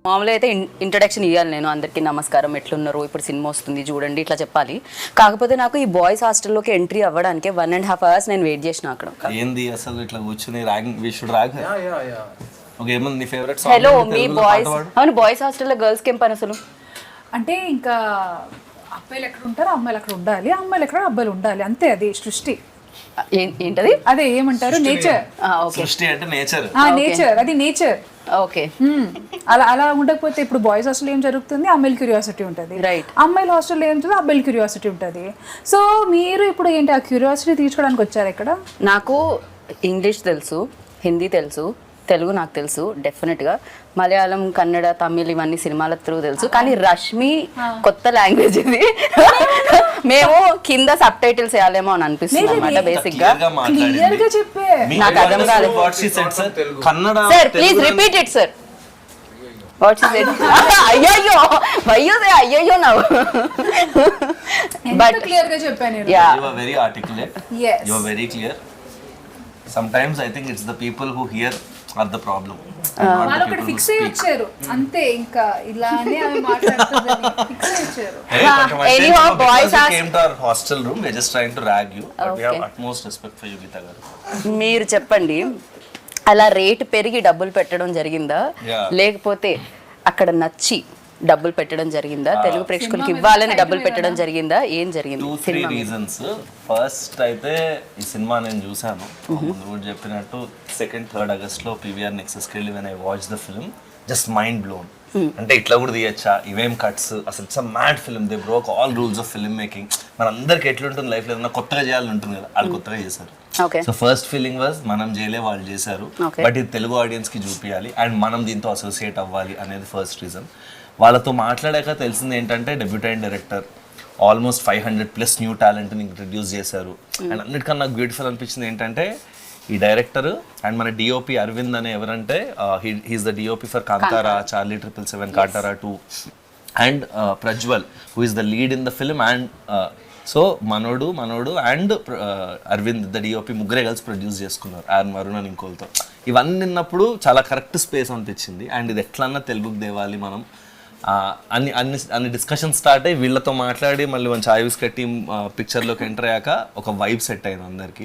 మామూలుగా అయితే ఇంట్రడక్షన్ ఇవ్వాలి, నేను అందరికీ నమస్కారం, ఎట్లున్నారు, ఇప్పుడు సినిమా వస్తుంది చూడండి ఇట్లా చెప్పాలి. కాకపోతే నాకు ఈ బాయ్స్ హాస్టల్లోకి ఎంట్రీ అవ్వడానికి 1.5 hours నేను వెయిట్ చేసిన అక్కడ. ఏంది అసలు ఇట్లా కూర్చుని rank we should rank. Okay, ఏమన్నా నీ ఫేవరెట్ సాంగ్? హలో మీ బాయ్స్. అవును, బాయ్స్ హాస్టల్లో గర్ల్స్కి ఏం పని అసలు? అంటే ఇంకా అబ్బాయిలు ఎక్కడ ఉంటారో అమ్మాయిలు అక్కడ ఉండాలి, అమ్మాయిలు ఎక్కడ అబ్బాయిలు ఉండాలి, అంతే. అది సృష్టి. ఏంటది? అదే ఏమంటారు, నేచర్. సృష్టి అంటే నేచర్. నేచర్, అది నేచర్. ఓకే, అలా ఉండకపోతే ఇప్పుడు బాయ్స్ హాస్టల్ ఏం జరుగుతుంది, అమ్మాయిల క్యూరియాసిటీ ఉంటుంది. రైట్. అమ్మాయిల హాస్టల్లో ఏం జరుగుతుంది, అబ్బాయిల క్యూరియాసిటీ ఉంటుంది. సో మీరు ఇప్పుడు ఏంటి ఆ క్యూరియాసిటీ తీర్చుకోవడానికి వచ్చారు ఇక్కడ? నాకు ఇంగ్లీష్ తెలుసు, హిందీ తెలుసు, తెలుగు నాకు తెలుసు డెఫినెట్గా, మలయాళం, కన్నడ, తమిళ్ ఇవన్నీ సినిమాల త్రూ తెలుసు. కానీ రష్మి కొత్త లాంగ్వేజ్ ఇది. మేము కింద సబ్ టైటిల్స్ వేయాలేమో అని అనిపిస్తుంది అనమాట బేసిక్ గా. క్లియర్ గా చెప్పే నాకు అర్థం కాలేదు. Sir please repeat it sir. What she said? అయ్యయ్యో అయ్యయ్యో నవ్వు. బట్ క్లియర్ గా చెప్పాను. You are very articulate. Yes. You are very clear. Sometimes I think it's the people who hear are the problem. వాళ్ళు ఒకటి ఫిక్స్ అయ్యి వచ్చారు అంతే, ఇంకా ఇలానే అవి మాట్లాడుతుందని ఫిక్స్ అయ్యి వచ్చారు. Anyhow, boys came to our hostel room. We're just trying to rag you, but we have utmost respect for you, Geeta garu. మీరు చెప్పండి, అలా రేట్ పెరిగి డబ్బులు పెట్టడం జరిగిందా, లేకపోతే అక్కడ నచ్చి డబ్బులు పెట్టడం జరిగిందా, తెలుగు ప్రేక్షకులకి ఇవ్వాలని డబ్బులు పెట్టడం జరిగిందా, ఏం జరిగింది? 2-3 reasons. ఫస్ట్ అయితే ఈ సినిమా నేను చూసాను ముందు కూడా చెప్పినట్టు 2nd-3rd August లో PVR Nexusకి వెళ్ళి when I watched the film, just mind blown. అంటే ఇట్లా కూడా తీయచ్చా, ఇవేం కట్స్, అసలు it's a mad film. They broke all rules of film making. మన అందరికి ఎట్లుంటుంది లైఫ్ లో, ఏదైనా కొత్తగా చేయాలని ఉంటుంది కదా, వాళ్ళు కొత్తగా చేశారు. సో ఫస్ట్ ఫీలింగ్ వాజ్ మనం చేయలే, వాళ్ళు చేశారు, బట్ ఇది తెలుగు ఆడియన్స్ కి చూపించాలి అండ్ మనం దీంతో అసోసియేట్ అవ్వాలి అనేది ఫస్ట్ రీజన్. వాళ్ళతో మాట్లాడాక తెలిసింది ఏంటంటే డెబ్యూటెంట్ డైరెక్టర్, ఆల్మోస్ట్ 500+ న్యూ టాలెంట్ని ఇంట్రడ్యూస్ చేశారు. అండ్ అన్నిటికన్నా నాకు బ్యూటిఫుల్ అనిపించింది ఏంటంటే ఈ డైరెక్టర్ అండ్ మన డిఓపి అరవింద్ అనే ఎవరంటే he's the DOP for Kantara, Charlie 777, Kantara 2 and Prajwal who is the lead in the film. And so మనోడు అండ్ అరవింద్ ద డిఓపి ముగ్గురే కలిసి ప్రొడ్యూస్ చేసుకున్నారు, వరుణ్ అని ఇంకోలతో. ఇవన్నీ విన్నప్పుడు చాలా కరెక్ట్ స్పేస్ అనిపించింది. అండ్ ఇది ఎట్లన్నా తెలుగుకి దేవాలి మనం, అన్ని డిస్కషన్ స్టార్ట్ అయ్యి వీళ్ళతో మాట్లాడి మళ్ళీ మంచి ఆయుస్ కట్టి పిక్చర్లోకి ఎంటర్ అయ్యాక ఒక వైబ్ సెట్ అయింది అందరికి.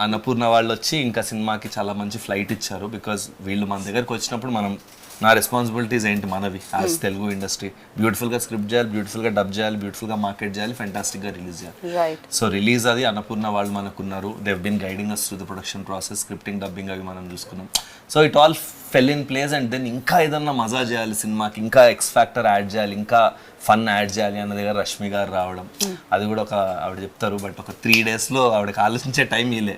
అన్నపూర్ణ వాళ్ళు వచ్చి ఇంకా సినిమాకి చాలా మంచి ఫ్లైట్ ఇచ్చారు. బికాజ్ వీళ్ళు మన దగ్గరికి వచ్చినప్పుడు మనం, నా రెస్పాన్సిబిలిటీస్ ఏంటి మనవి యాజ్ తెలుగు ఇండస్ట్రీ, బ్యూటిఫుల్గా స్క్రిప్ట్ చేయాలి, బ్యూటిఫుల్గా డబ్ చేయాలి, బ్యూటిఫుల్గా మార్కెట్ చేయాలి, ఫెంటాస్టిక్గా రిలీజ్ చేయాలి. సో రిలీజ్ అది అన్నపూర్ణ వాళ్ళు మనకున్నారు. They've been guiding us to the production process, scripting, dubbing అవి మనం చూసుకున్నాం. So it all fell in place. And then ఇంకా ఏదన్నా మజా చేయాలి సినిమాకి, ఇంకా ఎక్స్ ఫ్యాక్టర్ యాడ్ చేయాలి, ఇంకా ఫన్ యాడ్ చేయాలి అన్న దగ్గర రష్మి గారు రావడం, అది కూడా ఒక ఆవిడ చెప్తారు బట్ ఒక 3 daysలో ఆవిడకి ఆలోచించే టైం ఇలే,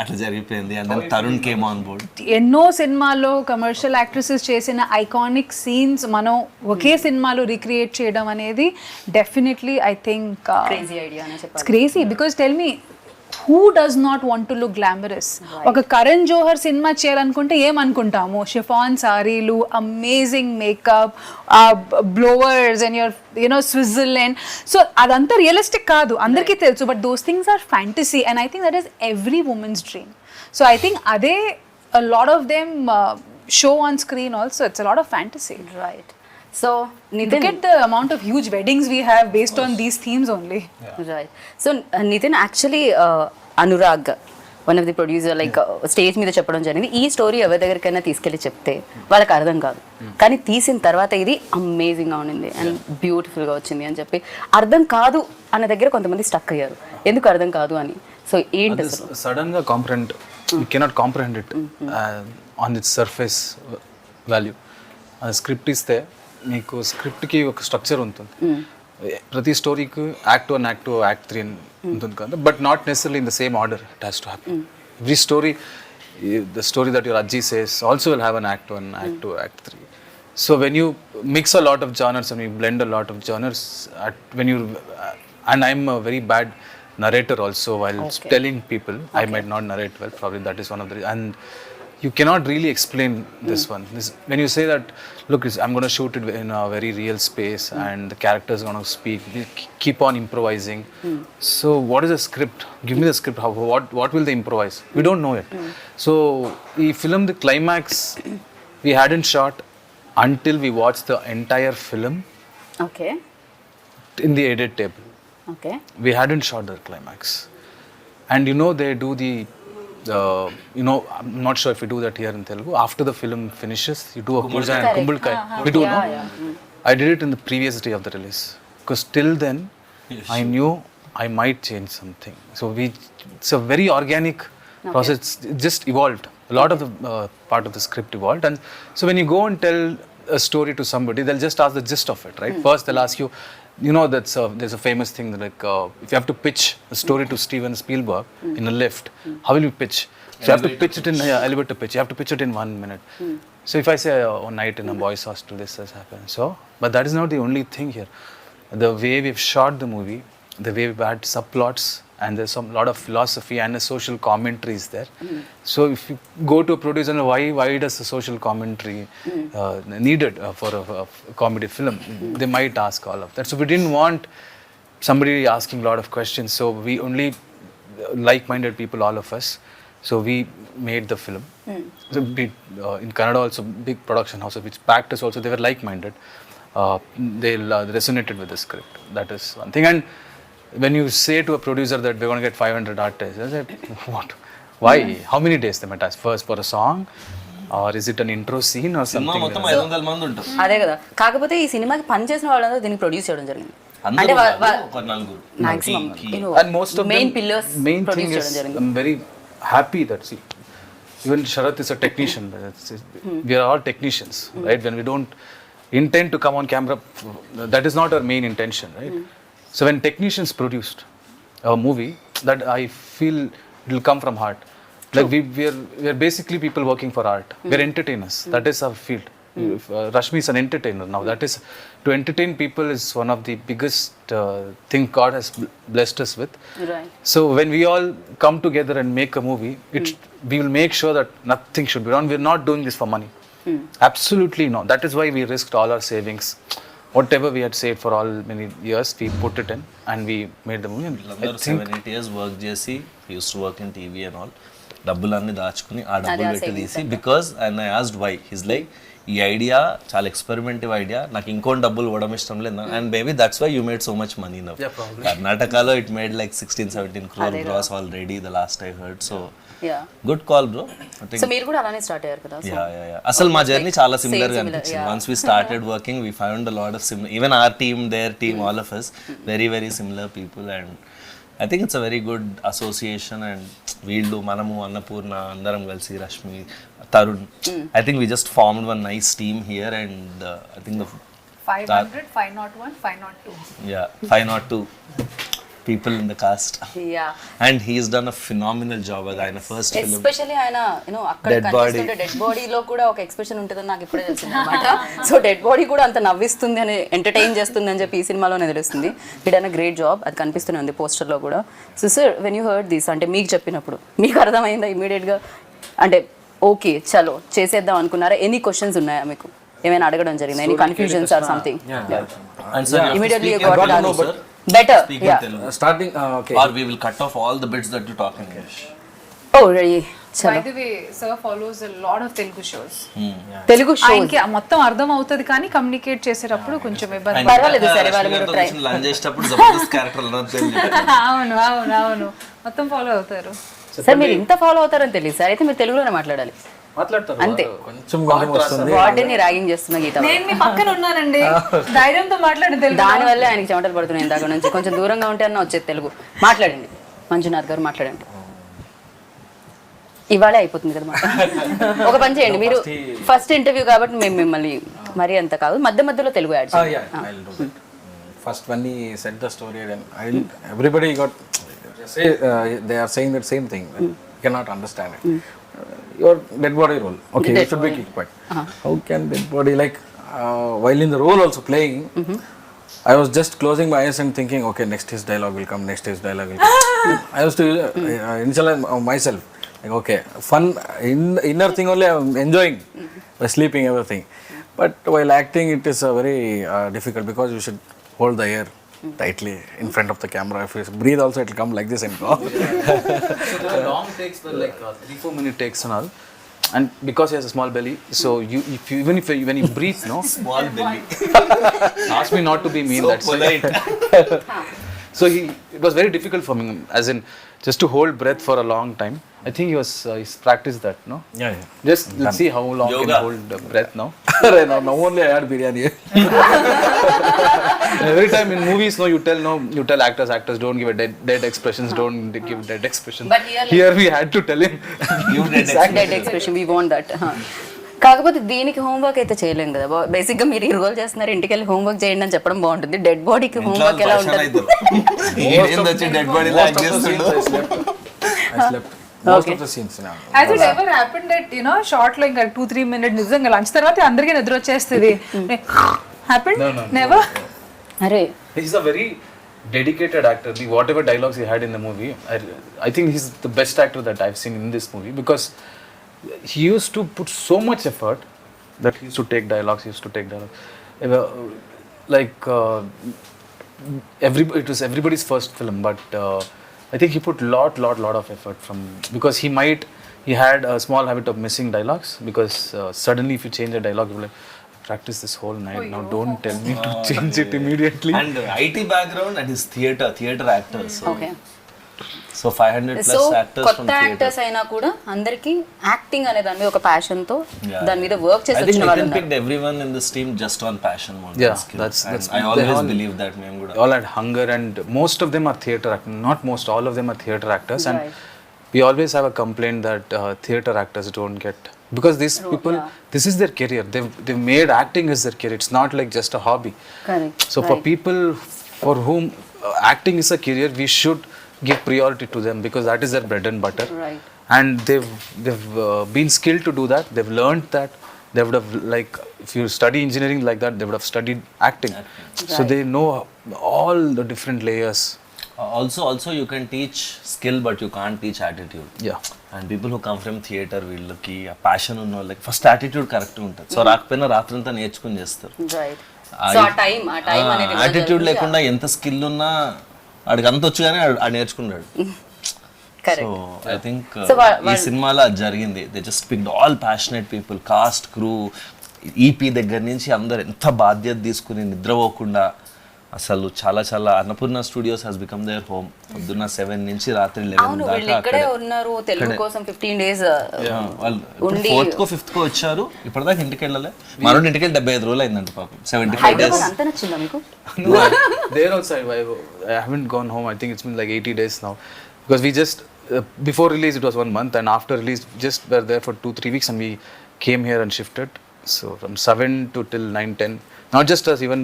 అట్లా జరిగిపోయింది. And then Tarun came on board. ఎన్నో సినిమాల్లో కమర్షియల్ యాక్ట్రెసెస్ చేసిన ఐకానిక్ సీన్స్ మనం ఒకే సినిమాలో రీక్రియేట్ చేయడం అనేది definitely I think crazy. Because tell me, who does not want to look glamorous? ఒక కరణ్ జోహర్ సినిమా చేయాలనుకుంటే ఏమనుకుంటాము? షిఫాన్ సారీలు, amazing makeup, blowers and you know Switzerland. So అదంతా రియలిస్టిక్ కాదు, అందరికీ తెలుసు, but those things are fantasy and I think that is every women's dream. So I think అదే a lot of them show on screen also. It's a lot of fantasy. Right. So Nitin, look at the amount of huge weddings we have based on these themes only. Right. So Nitin, actually Anurag, one of the producer, like stage మీద చెప్పడం జరిగింది, ఈ story ఎవరి దగ్గరికైనా తీసుకెళ్ళి చెప్తే వాళ్ళకి అర్థం కాదు, కానీ తీసిన తర్వాత ఇది అమేజింగ్గా ఉండింది అండ్ బ్యూటిఫుల్గా వచ్చింది అని చెప్పి. అర్థం కాదు అన్న దగ్గర కొంతమంది స్టక్ అయ్యారు, ఎందుకు అర్థం కాదు అని. సో ఏంటి సడన్గా comprehend, you cannot comprehend it on its surface value. Script ఇస్తే మీకు స్క్రిప్ట్కి ఒక స్ట్రక్చర్ ఉంటుంది, ప్రతి స్టోరీకి యాక్ట్ 1, యాక్ట్ 2, యాక్ట్ 3 ఉంటుంది కదా, but not necessarily in the same order it has to happen. Every story, the story that your Ajji says also will have an act 1, act 2, act 3. So when you mix a lot of genres and you blend a lot of genres, and I'm a very bad narrator also while telling people. I might not narrate well, probably that is one of the, and you cannot really explain this one. When you say that, look, I'm going to shoot it in a very real space and the characters are going to speak, we keep on improvising. So what is the script? Give me the script. What will they improvise? We don't know it. So the film, the climax we hadn't shot until we watched the entire film okay in the edit table. Okay We hadn't shot the climax. And you know, they do the, you know, I'm not sure if we do that here in Telugu. After the film finishes, you do a puja and kumbulkai. We do, no? I did it in the previous day of the release. Because till then, I knew I might change something. So it's a very organic process. It just evolved. A lot of the part of the script evolved. And so when you go and tell a story to somebody, they'll just ask the gist of it, right? First, they'll ask you, you know, there's a famous thing that like, if you have to pitch a story to Steven Spielberg in a lift, how will you pitch? So you have to pitch it in elevator pitch. You have to pitch it in 1 minute. So if I say one night in a boys' hostel, this has happened. So, but that is not the only thing here. The way we've shot the movie, the way we've had subplots, and there's some lot of philosophy and a social commentary is there. So if you go to a producer, why does the social commentary needed for a comedy film? They might ask all of that. So we didn't want somebody asking a lot of questions. So we only like-minded people, all of us. So we made the film. So in Kannada also, big production houses which backed us also, they were like-minded. They resonated with the script. That is one thing. And when you say to a producer that we're going to get 500 artists, I said, what? Why? How many days they might ask? First for a song? Or is it an intro scene or cinema something? మొత్తం 500 మంది ఉంటారు. అదే కదా. కాకపోతే ఈ సినిమాకి పనిచేసిన వాళ్ళందరూ దీన్ని ప్రొడ్యూస్ చేయడం జరిగింది. అంటే అందరూ ఒక నలుగురు. Maximum And most of main them, pillars main thing produce is, చేయడం జరిగింది. I'm very happy that, see, even Sharath is a technician. We are all technicians, right? When we don't intend to come on camera, that is not our main intention, right? So when technicians produced a movie, that I feel it will come from heart. Like we are basically people working for art. We are entertainers. That is our field. Rashmi is an entertainer now. That is, to entertain people is one of the biggest thing God has blessed us with. Right. So when we all come together and make a movie, we will make sure that nothing should be wrong. We're not doing this for money. Absolutely not. That is why we risked all our savings. Whatever we had saved for all many years, we put it in and we made the movie. And I వీళ్ళందరూ think 7-8 years work చేసి use to work in TV and all డబ్బులన్నీ దాచుకుని ఆ డబ్బులు పెట్టి తీసి because and I asked why his like ఈ idea చాలా ఎక్స్పెరిమెంటివ్ ఐడియా, నాకు ఇంకోటి డబ్బులు ఇవ్వడం ఇష్టం లేదు and maybe that's why you made so much money now. కర్ణాటకలో it made like 16-17 crore gross already the last I heard. So good call bro. So మీరు కూడా అలానే స్టార్ట్ అయ్యారు కదా. అసలు మా జర్నీ చాలా సిమిలర్ గా అనిపించింది. Once we started working we found a lot of similar, even our team, their team, all of us very very similar people and I think it's a very good association. And వీళ్ళు, మనము, అన్నపూర్ణ అందరం కలిసి, Rashmi, Tarun, I think we just formed one nice team here and I think 500, 501, 502. 502 people in the cast. Yeah. And he's done a phenomenal job as ఆయన first film. Especially ఆయన అక్కడ కనిపిస్తుంటే dead బాడీలో కూడా ఒక ఎక్స్ప్రెషన్ ఉంటుందని నాకు ఇప్పుడే తెలిసింది అనమాట. సో డెడ్ బాడీ కూడా అంత నవ్విస్తుంది అని, ఎంటర్టైన్ చేస్తుంది అని చెప్పి ఈ సినిమాలోనే తెలుస్తుంది. It an great job. అది కనిపిస్తూనే ఉంది పోస్టర్లో కూడా. So sir, when you heard this, అంటే మీకు చెప్పినప్పుడు మీకు అర్థమైందా ఇమీడియట్గా? అంటే ఓకే చలో చేసేద్దాం అనుకున్నారా? ఎనీ క్వశ్చన్స్ ఉన్నాయా మీకు? ఏమైనా అడగడం జరిగిందా? Any confusions or something? Immediately better, starting okay, or we will cut off all the bits that you talk in English. Oh really? By the way, sir follows a lot of Telugu shows. Telugu show ఆయనకి మొత్తం అర్థం అవుతుంది కానీ communicate చేసేటప్పుడు కొంచెం ఇబ్బంది. పర్వాలేదు sir, ఇవాళ మీరు ట్రై. లంచ్ చేసేటప్పుడు జబర్దస్త్ క్యారెక్టర్ అవును అవును అవును, మొత్తం ఫాలో అవుతారు. సార్ మీరు ఇంత ఫాలో అవుతారని తెలియదు సార్. అయితే మీరు తెలుగులోనే మాట్లాడాలి అంతే. కొంచెం వస్తుంది. వాటిని ర్యాగింగ్ చేస్తున్న గీత. నేను మీ పక్కన ఉన్నానండి, ధైర్యంతో మాట్లాడండి తెలుగు. దానివల్ల ఆయనకి చెమటలు పడుతున్నాయి ఇందాక నుంచి. కొంచెం దూరంగా ఉంటే అన్న వచ్చేది తెలుగు. మాట్లాడండి మంజునాథ్ గారు, మాట్లాడండి. ఇవాళే అయిపోతుంది కదా మాట. ఒక పని చేయండి, మీరు ఫస్ట్ ఇంటర్వ్యూ కాబట్టి మేము మిమ్మల్ని మరీ అంత కాదు, మధ్య మధ్యలో తెలుగు యాడ్ చేయండి. First when he said the story, and everybody got say they are saying that same thing. You cannot understand it. Your dead body role, okay, you should be kicked back. How can dead body, like while in the role also playing, I was just closing my eyes and thinking, okay, next his dialogue will come, next his dialogue will come. I was to initialize myself, like okay, fun inner thing only I'm enjoying by sleeping everything. But while acting it is very difficult because you should hold the air tightly in front of the camera. If you breathe also, it will come like this and go. So the long takes were like 3-4 minute takes and all. and because he has a small belly, so when you breathe, no, Small belly. ask me not to be mean. So That's polite. so it was very difficult for me, as in just to hold breath for a long time. I think he's practiced that, no? Yeah. Just let's see how long Yoga. can hold breath now. Now only I had biryani. Every time in movies, no, you tell actors don't give a dead expressions, don't give dead expressions. But here we had to tell him. You did dead expression we want that. కాకపోతే దీనికి homework అయితే చేయలేం కదా. Basic గా మీరు ఈ role చేస్తున్నారు, ఇంటికి వెళ్ళి హోంవర్క్ చేయండి అని చెప్పడం బాగుంటుంది. డెడ్ బాడీకి హోంవర్క్ ఎలా ఉంటుంది? Dead body I slept. Most of the scenes now. Has it ever happened that, you know, short లో ఇంకా 2-3 minutes నిజంగా లంచ్ తర్వాత అందరికీ నిద్ర వచ్చేస్తుంది? Happened? No. Never? అరే He's a very dedicated actor. Whatever dialogues he had in the movie, I think he's the best actor that I've seen in this movie, because he used to put so much effort that he used to take dialogues. Like it was everybody's first film, but I think he put lot of effort because he had a small habit of missing dialogues, because suddenly if you change a dialogue, you're like, practice this whole night. Now don't tell me to change it immediately. And IT background and his theater actor. So, okay. so 500 plus so actors from కొత్త theater. Actors అయినా కూడా అందరికి acting అనే దాని మీద ఒక passion తో Yeah. దాని మీద వర్క్ చేసి I think వచ్చిన వాళ్ళు Nitin ఉన్నారు. picked everyone in this team just on passion more Yeah, than skill. that's- And I they always all- believe that మేము కూడా. They all had hunger, and most of them are theater actors. Not most, all of them are theater actors. And Right. we always have a complaint that theater actors don't get, because these people, this is their career. They've made acting as their career. It's not like just a hobby. Correct. So for people for whom acting is a career, we should give priority to them, because that is their bread and butter. Right. And they've been skilled to do that. They've learned that. They would have, like, if you study engineering like that, they would have studied acting. So they know all the different layers. Also you can teach skill but you can't teach attitude. Yeah. And people who come from theater, వీళ్ళకి ఆ passion ఉన్న వాళ్ళకి first attitude correct ఉంటుంది. So రాకపోయినా రాత్రంతా నేర్చుకుని చేస్తారు. Right. So ఆ టైం అనేది యాటిట్యూడ్ లేకుండా ఎంత స్కిల్ ఉన్నా ఆడికి అంత వచ్చు కానీ ఆడు నేర్చుకున్నాడు. సో ఐ థింక్ ఈ సినిమాలో అది జరిగింది. They just picked all passionate people, cast, crew, EP దగ్గర నుంచి అందరు ఎంత బాధ్యత తీసుకుని నిద్రపోకుండా అసలు చాలా Annapurna studios has become their home. పొద్దున్న 7 నుంచి రాత్రి 11 అవును, వీళ్ళు దాకా ఇక్కడే ఉన్నారు తెలుగు కోసం 15 days వాళ్ళు 4th కో 5th కో వచ్చారు. ఇప్పటిదాకా ఇంటికి వెళ్ళలే. మరో ఇంటికి వెళ్ళి 75 రోజులు అయిందంట పాపం. 75 days. హైదరాబాద్ అంత నచ్చిందా మీకు? No, there also I haven't gone home. I think it's been like 80 days now, because we just before release it was 1 month, and after release just were there for 2-3 weeks, and we came here and shifted. So from 7 to till 9-10, not just us, even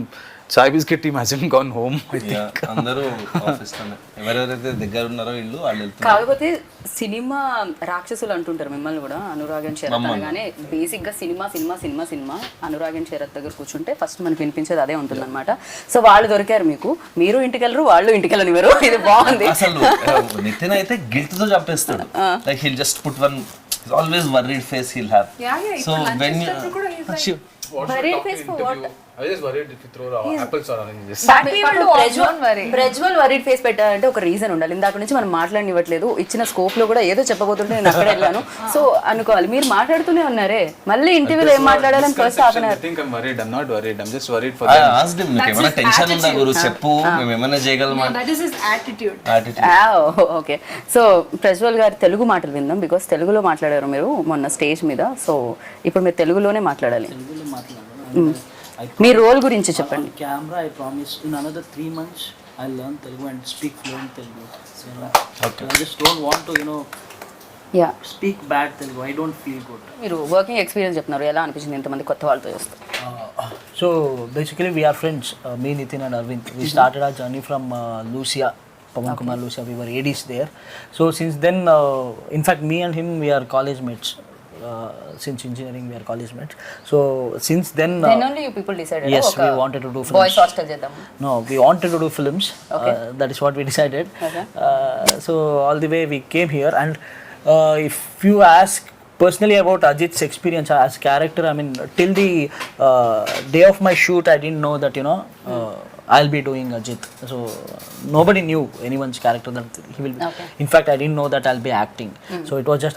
Chai Biscuit team hasn't gone home, I think. అందరూ office లోనే, ఎవరెవరైతే దగ్గర ఉన్నారో ఇల్లు వాళ్ళు వెళ్తున్నారు. కాకపోతే cinema రాక్షసులు అంటుంటారు మిమ్మల్ని కూడా. అనురాగ్ అండ్ శరత్ అనగానే బేసిక్ గా సినిమా అనురాగ్ అండ్ శరత్ దగ్గర కూర్చుంటే ఫస్ట్ మనకి వినిపించేది అదే ఉంటుంది అనమాట. సో వాళ్ళు దొరికారు మీకు, మీరు ఇంటికి వెళ్ళరు, వాళ్ళు ఇంటికి వెళ్ళనివ్వరు. ఇది బాగుంది. అసలు నితిన్ అయితే గిల్ట్ తో చంపేస్తాడు. Like he'll just put one always worried face he'll have. So when Worried face for what? I was just worried if you throw apples or oranges. Prajwal worried face పెట్టాలంటే ఒక రీజన్ ఉండాలి. ఇందాక నుంచి మనం మాట్లాడనివ్వట్లేదు. ఇచ్చిన స్కోప్ లో కూడా ఏదో చెప్పబోతుంటే నేను అక్కడ వెళ్ళాను. సో అనుకోవాలి, మీరు మాట్లాడుతూనే ఉన్నారే. మళ్ళీ ఇంటర్వ్యూలో ఏం మాట్లాడాలని first half an hour. I think I'm worried. I'm not worried. I'm just worried for I them. asked him, నీకు ఏమైనా టెన్షన్ ఉందా గురు, చెప్పు, మేము ఏమైనా చేయగలమా. That is his attitude. Okay. So Prajwal గారి తెలుగు మాటలు విందాం, బికాస్ తెలుగులో మాట్లాడారు మీరు మొన్న స్టేజ్ మీద. సో ఇప్పుడు మీరు తెలుగులోనే మాట్లాడాలి. మీ రోల్ గురించి చెప్పండి. Camera, I promise in another 3 months I'll learn Telugu and speak fluent Telugu. So, I just don't want to, yeah, speak bad Telugu. I don't feel good. మీరు వర్కింగ్ ఎక్స్పీరియన్స్ చెప్తున్నారు, ఎలా అనిపించింది ఇంతమంది కొత్త వాళ్ళతో చేస్తారు? So basically we are friends, me, Nitin and Arvind. We started our journey from Lucia, Pawan Kumar Lucia. We were ADs there. So since then, in fact me and him, we are college mates. Since engineering we are college mates. So since then, Then only you people decided. yes, we wanted to do films. Boys hostel చేద్దాం. No, we wanted to do films. That is what we decided. Okay. So all the way we came here, and if you ask personally about Ajit's experience as character, I mean, till the day of my shoot, I didn't know that I'll be doing Ajit. So nobody knew anyone's character that he will be. Okay. In fact, I didn't know that I'll be acting. So it was just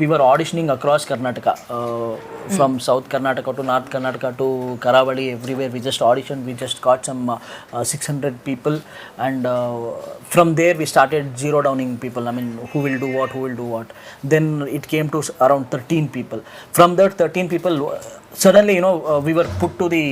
we were auditioning across Karnataka, from South Karnataka to North Karnataka to Karavali, everywhere. We just auditioned. We just got some 600 people, and from there we started zero downing people. I mean, who will do what. Then it came to around 13 people. From that 13 people, suddenly, we were put to the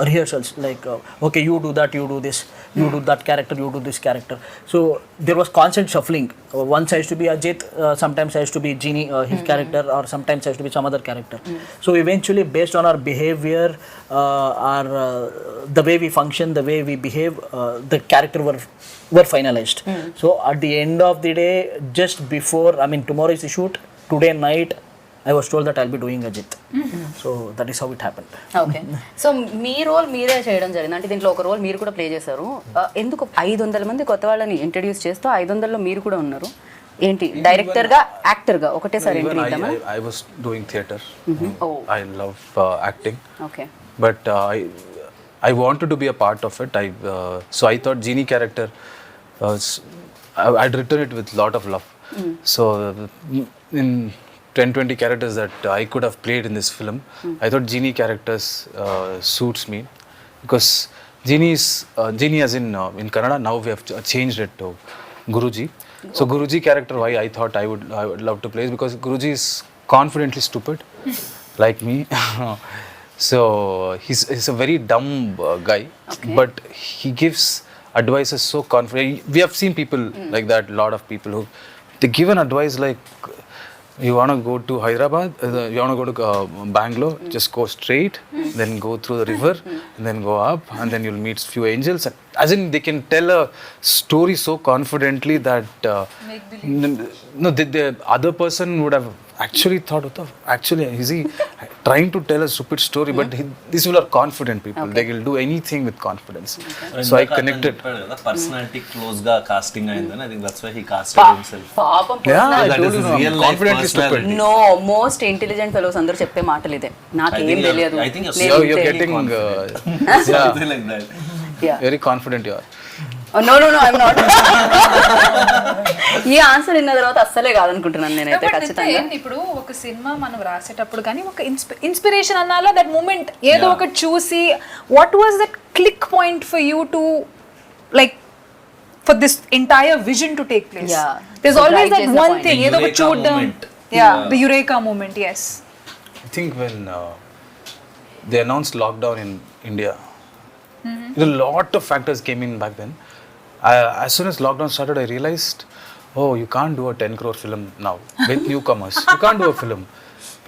rehearsals, like, okay, you do that, you do this, you do that character, you do this character. So there was constant shuffling. Once I used to be Ajit, sometimes I used to be Genie, his character, or sometimes I used to be some other character. So eventually, based on our behavior, the way we function, the way we behave, the character were finalized. So at the end of the day, just before, I mean, tomorrow is the shoot, today night, I was told that I'll be doing Ajit. So that is how it happened. Okay so మీ role మీరే చేయడం జరిగింది అంటే దీంట్లో ఒక role మీరు కూడా play చేశారు ఎందుకు 500 మంది కొత్త వాళ్ళని ఇంట్రడ్యూస్ చేస్తూ 500లో మీరు కూడా ఉన్నారు ఏంటి డైరెక్టర్ గా యాక్టర్ గా ఒకటేసారి ఎంట్రీ ఇద్దామా I was doing theater. I love acting. Okay But I wanted to be a part of it. So I thought Genie character, I'd written it with lot of love. So in 10-20 characters that I could have played in this film, I thought Genie characters suits me because Genie as in Kannada, now we have changed it to Guruji. So Guruji character, why I thought I would love to play is because Guruji is confidently stupid like me. So he's a very dumb guy, but he gives advices so confident. We have seen people like that, lot of people who they give an advice like, you want to go to Hyderabad, you want to go to Bangalore, just go straight, then go through the river, and then go up, and then you'll meet few angels. As in, they can tell a story so confidently that the other person would have actually thought, is he trying to tell a stupid story? But these people are confident people. They will do anything with confidence. So I connected. Personality close ga casting ayindani. I think that's why he casted himself. పాపం Yeah, I That told is you, his no, real life confidently stupid. personality. No most intelligent fellows అందరూ చెప్పే మాటలు ఇదే నాకేం తెలియదు I think You're getting something like that. very confident you are. No I'm not ఈ answer విన్న తర్వాత అస్సలే కాదనుకుంటున్నాను నేనైతే ఖచ్చితంగా ఇప్పుడు ఒక సినిమా మనం రాసేటప్పుడు కానీ ఒక ఇన్స్పిరేషన్ అన్నాలా దట్ మూమెంట్ ఏదో ఒకటి చూసి what was that click point for you to like for this entire vision to take place there is always that one thing ఏదో ఒకటి చూడడం the eureka moment yes I think when they announced lockdown in India, a lot of factors came in back then. As soon as lockdown started, I realized, oh, you can't do a 10 crore film now with newcomers. You can't do a film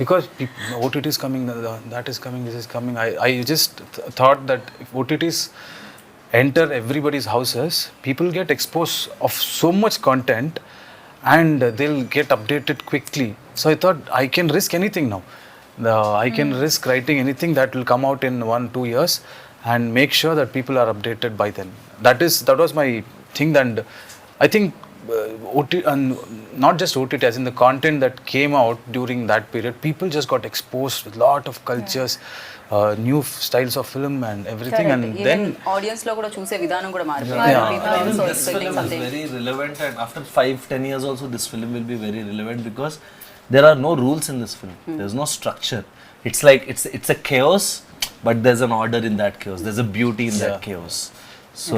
because OTT is coming, that is coming, this is coming. I just thought that if OTTs enter everybody's houses, people get exposed of so much content and they'll get updated quickly. So I thought I can risk anything now. I can risk writing anything that will come out in 1-2 years and make sure that people are updated by then. That was my thing, and I think OTT, and not just OTT, as in the content that came out during that period, people just got exposed with lot of cultures, new styles of film and everything. And then audience లో కూడా చూసే విధానం కూడా Even మారిపోయింది this film is very relevant, and after 5-10 years also this film will be very relevant because there are no rules in this film. There's no structure. It's like it's a chaos, but there's an order in that chaos. There's a beauty in that chaos. So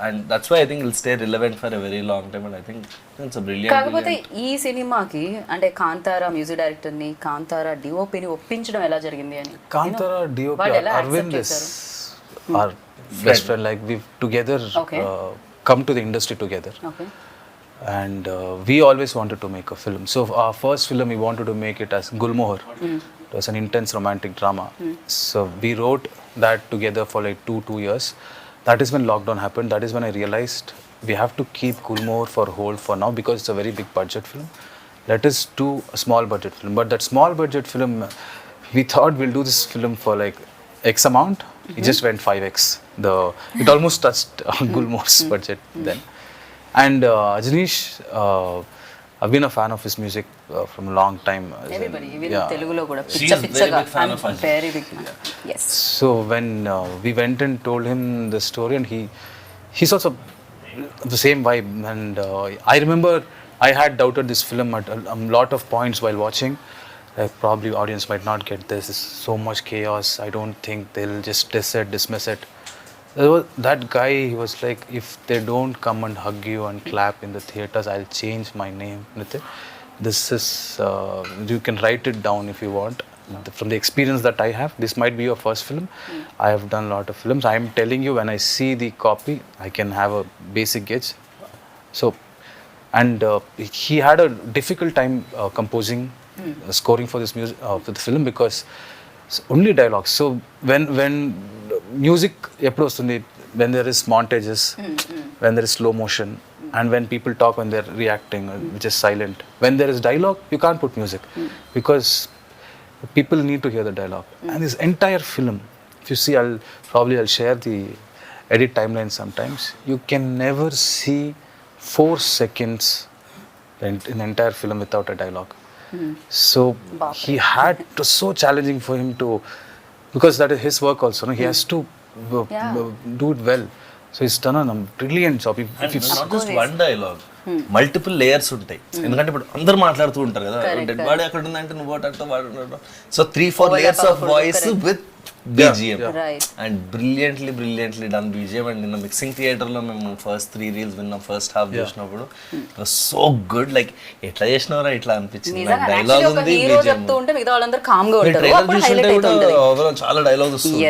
and that's why I think it'll stay relevant for a very long time, and I think it's a brilliant. కాకపోతే ఈ సినిమాకి అంటే Kantara music director ని కాంతారా డిఓపిని ఒప్పించడం ఎలా జరిగింది అని Kantara DOP వాళ్ళు ఎలా Arvind accept is our best friend. Like we've together come to the industry together. Okay And we always wanted to make a film. So our first film, we wanted to make it as Gulmohar. It was an intense romantic drama. So we wrote that together for like 2 years. That is when lockdown happened. That is when I realized we have to keep Gulmohar for hold for now because it's a very big budget film. Let us do a small budget film. But that small budget film, we thought we'll do this film for like X amount. It just went 5x. It almost touched Gulmohar's budget then. And Ajanish I've been a fan of his music from a long time. Everybody, even Yeah. Telugulo కూడా She పిచ్చ is very పిచ్చగా big fan of I'm Ajay. very big fan. Yes. So when we went and told him the story, and he's also the same vibe. And I remember I had doubted this film at a lot of points while watching. Like probably audience might not get this. It's so much chaos. I don't think they'll just dismiss it. That guy, he was like, if they don't come and hug you and clap in the theaters, I'll change my name. This is, you can write it down if you want. From the experience that I have, this might be your first film. I have done a lot of films. I am telling you, when I see the copy, I can have a basic gauge. So, and he had a difficult time composing, scoring for this music, for the film, because it's only dialogues. So when music eppudu vastundi, when there is montages, when there is slow motion, and when people talk, when they're reacting, which is silent. When there is dialogue, you can't put music because people need to hear the dialogue. And this entire film, if you see, I'll share the edit timeline sometimes. You can never see 4 seconds in the entire film without a dialogue. So he had to, so challenging for him to, because that is his work also, no? He has to do it well. So he's done a brilliant job. And not just one dialogue, multiple layers ఉంటాయి. ఎందుకంటే ఇప్పుడు అందరు మాట్లాడుతూ ఉంటారు కదా, dead body అక్కడ ఉందంటే నువ్వు వాడు. So 3-4 layers of voice with BGM. Right. And brilliantly done BGM. And in the mixing theater లో మేము ఫస్ట్ 3 reels విన్నాం, ఫస్ట్ హాఫ్ చూసినప్పుడు it was so good. Like ఎట్లా చేసినవరా ఇట్లా అనిపించింది. డైలాగ్ ఉంది, హీరో చెప్తూ ఉంటే మిగతా వాళ్ళందరూ కామ్ గా ఉంటారు. అప్పుడు హైలైట్ అవుతుంది. ఓవరాల్ చాలా డైలాగ్స్ వస్తుంది.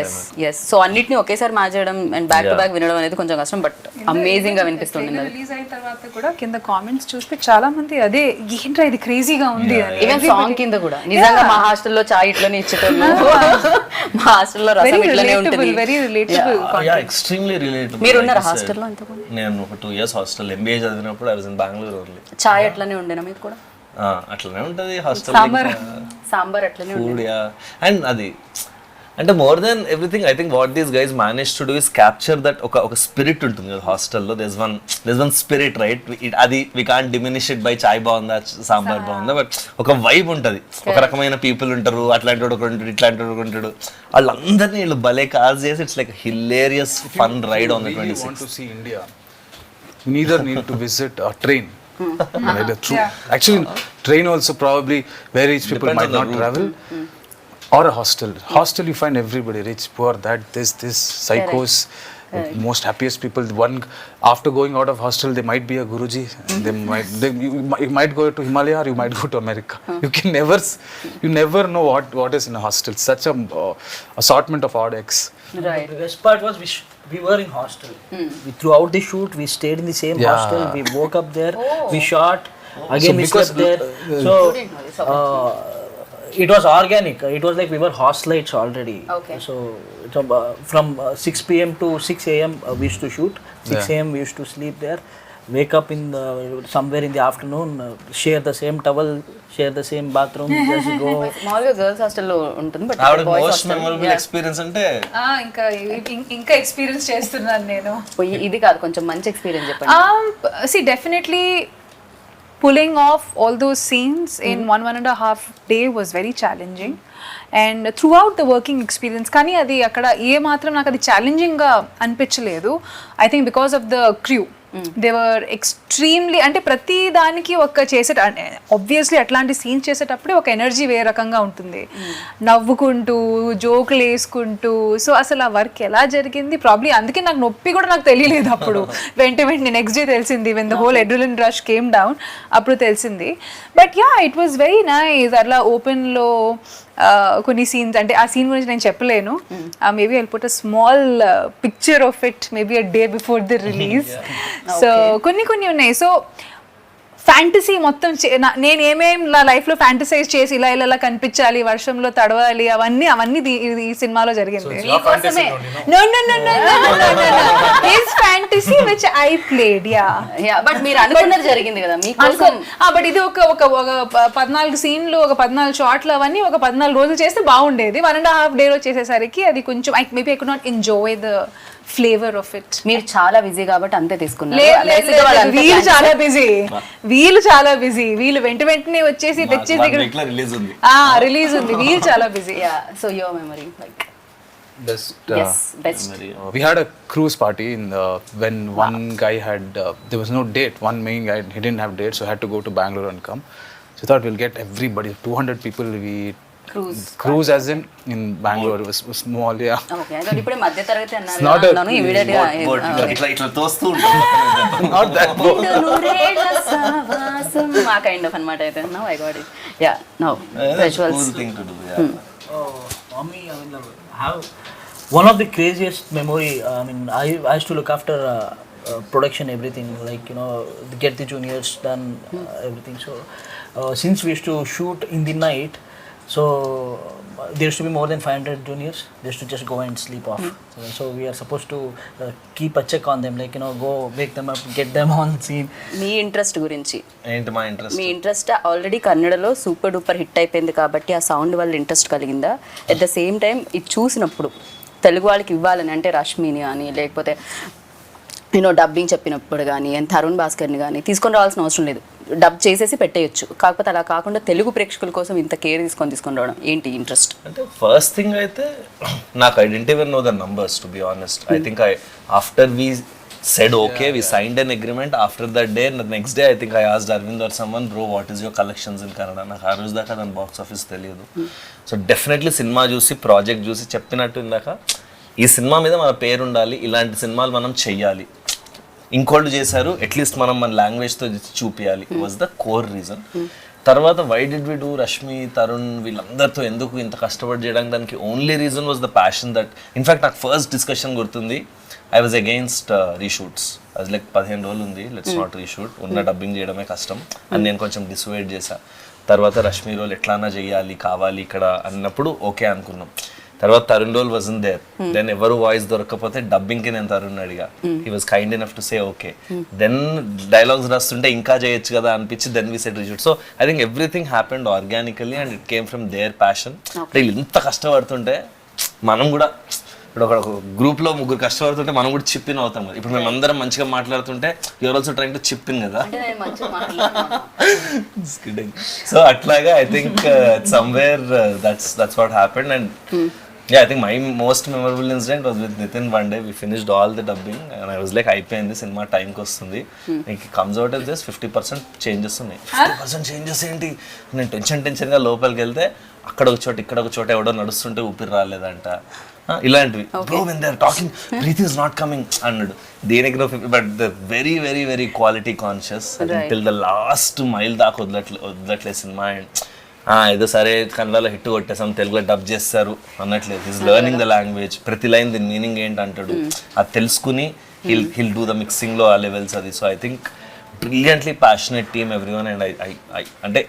yes సో అన్నిటిని ఒకేసారి మ్యాచ్ చేయడం అండ్ బ్యాక్ టు బ్యాక్ వినడం అనేది కొంచెం కష్టం, బట్ అమేజింగ్ గా వినిపిస్తుంది. రిలీజ్ అయిన తర్వాత కూడా కింద కామెంట్స్ చూస్తే చాలా మంది అదే ఏంట్రా ఇది క్రేజీగా ఉంది అని. ఈవెన్ సాంగ్ కింద కూడా నిజంగా మా హాస్టల్లో చాయ్ ఇట్లనే ఇచ్చేటోళ్ళు, మా హాస్టల్లో రసం ఇట్లనే ఉంటుంది. Very relatable. Yeah, extremely relatable. మీరు ఉన్నారా హాస్టల్లో అంతకు? నేను ఒక 2 years హాస్టల్ MBA చదివినప్పుడు I was in Bangalore only. చాయ్ అట్లనే ఉండేనా మీకు కూడా? అట్లనే ఉంటుంది హాస్టల్. సాంబార్ అట్లనే ఫుడ్, యా. అండ్ అది అంటే more than everything I think what these guys manage to do is capture that ఒక స్పిరిట్ ఉంటుంది కదా హాస్టల్లో. This one spirit, right? అది we can't diminish it by చాయ్ బాగుందా సాంబార్ బాగుందా, బట్ ఒక వైబ్ ఉంటుంది. ఒక రకమైన పీపుల్ ఉంటారు, అట్లాంటి వాడు ఒకటి ఉంటాడు, ఇట్లాంటి వాడు ఒకటి ఉంటాడు. వాళ్ళందరినీ వీళ్ళు భలే కాజ్ చేసి it's like hilarious fun ride on the 26th. Want to see India, you neither need to visit a train. Actually, train also probably where rich people Depends might on the not route. travel. Or a hostel. Hostel, you find everybody, rich, poor, that, this, psychos, most happiest people. One, after going out of hostel, they might be a Guruji. You might go to Himalaya, or you might go to America. You never know what is in a hostel. Such a assortment of odd eggs. Right. The best part was we were in hostel. Throughout the shoot, we stayed in the same hostel. We woke up there. We shot. Again, So we because, slept there. It was organic. It was like we were hostelites already. Okay. So from 6 p.m. to 6 a.m. We used to shoot. 6 a.m. we used to sleep there. Wake up somewhere in the afternoon. Share the same towel. Share the same bathroom. Just go. మామూలుగా girls హాస్టల్లో ఉంటుంది, but most memorable experience అంటే ఇంకా experience చేస్తున్నాను నేను. ఇది కాదు, కొంచెం మంచి ఎక్స్పీరియన్స్ చెప్పండి. See, definitely pulling off all those scenes in 1.5 day was very challenging, and throughout the working experience కానీ అది అక్కడ ఏ మాత్రం నాకు అది ఛాలెంజింగ్ గా అనిపించలేదు. I think because of the crew, they were extremely, అంటే ప్రతి దానికి ఒక ఆబ్వియస్లీ అట్లాంటి సీన్స్ చేసేటప్పుడే ఒక ఎనర్జీ వేరే రకంగా ఉంటుంది, నవ్వుకుంటూ జోకులు వేసుకుంటూ. సో అసలు ఆ వర్క్ ఎలా జరిగింది ప్రాబ్లీ అందుకే నాకు నొప్పి కూడా నాకు తెలియలేదు అప్పుడు. వెంటనే నెక్స్ట్ డే తెలిసింది, when the whole adrenaline rush came down, అప్పుడు తెలిసింది. But yeah, it was very nice. అట్లా ఓపెన్లో కొన్ని సీన్స్, అంటే ఆ సీన్ గురించి నేను చెప్పలేను. Maybe I'll put a small picture of it maybe a day before the release. So కొన్ని ఉన్నాయి. సో ఫ్యాంటసీ మొత్తం నేను ఏమేం నా లైఫ్లో ఫ్యాంటసైజ్ చేసి ఇలా కనిపించాలి, వర్షంలో తడవాలి, అవన్నీ ఈ సినిమాలో జరిగింది. His fantasy which I played. But మీరు అనుకున్నది జరిగింది కదా మీకోసం. బట్ ఇది ఒక 14 సీన్లు, ఒక 14 షాట్లు, అవన్నీ ఒక 14 రోజులు చేస్తే బాగుండేది. 1.5 day చేసేసరికి అది కొంచెం maybe I could not enjoy the flavour of it. మీరు చాలా బిజీ కాబట్టి అంతే తీసుకున్నారు. వీళ్ళు చాలా బిజీ, వీళ్ళు వెంటనే వచ్చేసి తెచ్చేసి రిలీజ్ ఉంది. రిలీజ్ ఉంది, వీళ్ళు చాలా busy. So your memory like Best. best. We had a cruise party when one guy had there was no date. One main guy, he didn't have date, so I had to go to Bangalore and come. So I thought we'll get everybody, 200 people. We cruise as in Bangalore. It was small, yeah. Okay, I thought ipude madhya taragati It's not a annanu immediately ఇట్లా తోస్తూ ఉంటాం. not that boat. ఆ kind of anamata అయితే. Now I got it. Yeah, now visuals. Cool thing to do, yeah. Mommy, I mean, have one of the craziest memory. I mean, I used to look after production, everything, like, you know, get the juniors done, everything. So since we used to shoot in the night, so there used to be more than 500 juniors. They used to just go and sleep off. So we are supposed to keep a check on them, like, you know, go wake them up, get them on scene. Me interest గురించి ఏంటి మా interest? మీ interest already కన్నడలో super duper hit అయిపోయింది కాబట్టి ఆ sound వల్ల interest కలిగిందా? At the same time ఇది చూసినప్పుడు తెలుగు వాళ్ళకి ఇవ్వాలని, అంటే రష్మిని కానీ లేకపోతే నేను డబ్బింగ్ చెప్పినప్పుడు కానీ తరుణ్ భాస్కర్ని కానీ తీసుకొని రావాల్సిన అవసరం లేదు, డబ్ చేసేసి పెట్టేయచ్చు. కాకపోతే అలా కాకుండా తెలుగు ప్రేక్షకుల కోసం ఇంత కేర్ తీసుకొని రావడం ఏంటి ఇంట్రెస్ట్? అంటే ఫస్ట్ థింగ్ అయితే నాకు I don't even know the numbers to be honest. I think after we said okay, we signed an agreement. After that day, the next day, I think I asked Arvind or someone, bro, what is your collections in Kannada? నాకు ఆ రోజు దాకా దాని box office తెలియదు. So definitely cinema చూసి project చూసి చెప్పినట్టు ఇందాక ఈ సినిమా మీద మన పేరు ఉండాలి, ఇలాంటి సినిమాలు మనం చెయ్యాలి, ఇంకోళ్ళు చేశారు అట్లీస్ట్ మనం మన లాంగ్వేజ్తో చూపించాలి, వాజ్ ద కోర్ రీజన్. తర్వాత why did we do Rashmi, Tarun వీళ్ళందరితో ఎందుకు ఇంత కష్టపడి చేయడానికి, దానికి only reason was the passion that in fact నాకు ఫస్ట్ డిస్కషన్ గుర్తుంది. I was against reshoots. I was like 15 రోజులు ఉంది, లెట్స్ నాట్ రీషూట్, ఉన్న డబ్బింగ్ చేయడమే కష్టం అని నేను కొంచెం డిసైడ్ చేశా. తర్వాత రష్మి రోల్ ఎట్లానా చేయాలి కావాలి ఇక్కడ అన్నప్పుడు ఓకే అనుకున్నాం. తర్వాత Tarun role was in there, then ఎవరు వాయిస్ దొరకకపోతే డబ్బింగ్కి నేను తరుణ్ అడిగా. He was kind enough to say okay. Then dialogues రాస్తుంటే ఇంకా చేయొచ్చు కదా అనిపించి then we said reshoot. So I think everything happened organically and it came from their passion. వీళ్ళు ఇంత కష్టపడుతుంటే మనం కూడా ఇప్పుడు ఒక గ్రూప్లో ముగ్గురు కష్టపడుతుంటే మనం కూడా చిప్పిన్ అవుతాం కదా. ఇప్పుడు మేము అందరం మంచిగా మాట్లాడుతుంటే యూఆర్ ఆల్సో ట్రైంగ్ టు చిప్పిన్ కదా. సో అట్లాగా I think somewhere that's what happened. And yeah, I think my most memorable incident was with Nitin. One day we finished all the dubbing and I was like, అయిపోయింది cinema టైంకి వస్తుంది, నీకు comes out of this 50% changes ఉన్నాయి. 50% changes ఏంటి? నేను టెన్షన్గా లోపలికి వెళ్తే అక్కడ ఒక చోట ఇక్కడ ఒక చోట ఎవడో నడుస్తుంటే ఊపిరి రాలేదంట, ఇలాంటివి. Bro when they are talking breath is not coming అన్నాడు. దేనికి but the very very very quality conscious till the last mile దాకా వదలట్లేదు సినిమా. అండ్ ఏదో సరే కన్నడలో హిట్ కొట్టేసాం తెలుగులో డబ్ చేస్తారు అన్నట్లేదు. ఈజ్ లెర్నింగ్ ద లాంగ్వేజ్, ప్రతి లైన్ దీని మీనింగ్ ఏంటి అంటాడు, అది తెలుసుకుని హిల్ డూ ద మిక్సింగ్లో ఆ లెవెల్స్ అది. So I think brilliantly passionate team everyone. And I అంటే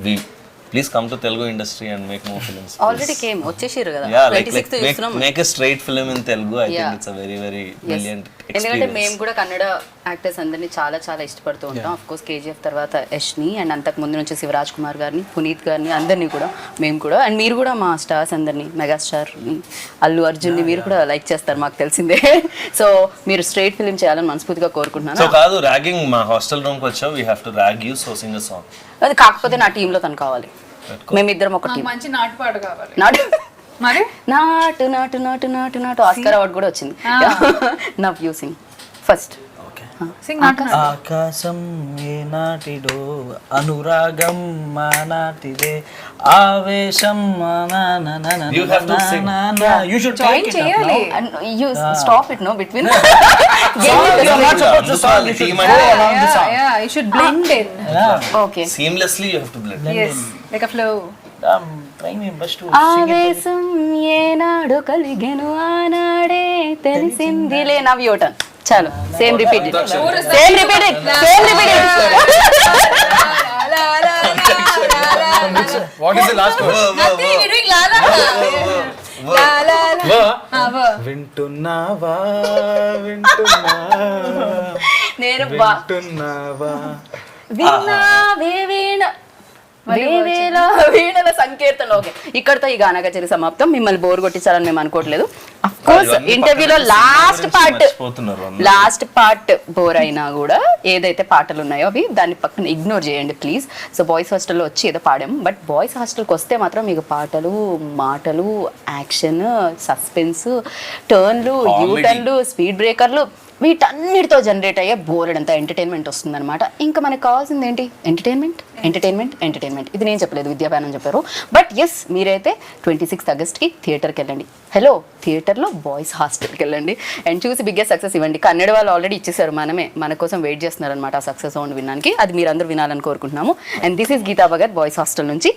we please come to Telugu industry and make more films. Already came వచ్చేసారు కదా, yeah, like make a straight film in Telugu. I think it's a very very brilliant experience. ఎందుకంటే మేము కూడా Kannada actors అందరినీ చాలా చాలా ఇష్టపడుతూ ఉంటాం. ఆఫ్ కోర్స్ కేజీఎఫ్ తర్వాత యష్ని అండ్ అంతకు ముందు నుంచి శివరాజ్ కుమార్ గారిని, పునీత్ గారిని, అందరినీ కూడా మేము కూడా. అండ్ మీరు కూడా మా స్టార్స్ అందరినీ, మెగాస్టార్ అల్లు అర్జున్ని మీరు కూడా లైక్ చేస్తారు మాకు తెలిసిందే. సో మీరు స్ట్రైట్ ఫిల్మ్ చేయాలని మనస్ఫూర్తిగా కోరుకుంటున్నాను. సో కాదు ర్యాగింగ్, మా హాస్టల్ రూమ్కి వచ్చావు, we have to rag you, so Singh a song. అది కాకపోతే నా టీంలో తను కావాలి, మేమిద్దరం ఒక టీం. మంచి నాటుపాడు కావాలి. మరి నాటు నాటు నాటు నాటు నాటు ఆస్కార్ అవార్డు కూడా వచ్చింది. Now you sing first. ఆకాశం ఏ నాటిడో అనురాగం మా నాటిదే ఆవేశం You have to sing. You should join చేయాలి. You stop it, no, between. You're not supposed to song. You should go along the song. Yeah, you should blend in. Okay. Seamlessly you have to blend. Yes, like a flow. I'm trying my best to sing it. ఆవేశం ఏనాడు కలిగెను ఆనాడే తెలిసిందిలే. Now your turn. చాలు, same repeat it, same repeat it, same repeat it. What is the last word? Nothing, we're doing la la la. La la la. వింటున్నావా వింటున్నావా నేను వింటున్నావా విన్నావే వీణ వేవేల వీణల సంకీర్తన. ఓకే, ఇక్కడతో ఈ గానా కచేరీ సమాప్తం. మిమ్మల్ని బోర్ కొట్టించాలని మేము అనుకోవట్లేదు. కోర్స్ ఇంటర్వ్యూలో మర్చిపోతున్నారు లాస్ట్ పార్ట్ బోర్ అయినా కూడా ఏదైతే పాటలు ఉన్నాయో అవి దాన్ని పక్కన ఇగ్నోర్ చేయండి ప్లీజ్. సో బాయ్స్ హాస్టల్లో వచ్చి ఏదో పాడాము, బట్ బాయ్స్ హాస్టల్కి వస్తే మాత్రం మీకు పాటలు, మాటలు, యాక్షన్, సస్పెన్స్, టర్న్లు, యూటర్న్లు, స్పీడ్ బ్రేకర్లు, వీటన్నిటితో జనరేట్ అయ్యే బోర్డంతా ఎంటర్టైన్మెంట్ వస్తుందన్నమాట. ఇంకా మనకు కావాల్సింది ఏంటి? Entertainment, entertainment, entertainment. ఇది నేను చెప్పలేదు, విద్యాపానం చెప్పారు. బట్ ఎస్, మీరైతే 26th ఆగస్ట్కి థియేటర్కి వెళ్ళండి. హలో, థియేటర్లో బాయ్స్ హాస్టల్కి వెళ్ళండి అండ్ చూసి బిగ్గెస్ట్ సక్సెస్ ఇవ్వండి. కన్నడ వాళ్ళు ఆల్రెడీ ఇచ్చేసారు, మన కోసం వెయిట్ చేస్తున్నారు అనమాట ఆ సక్సెస్ సౌండ్ వినడానికి. అది మీరందరూ వినాలని కోరుకుంటున్నాము. And this is Geetha Bhagat boys hostel నుంచి.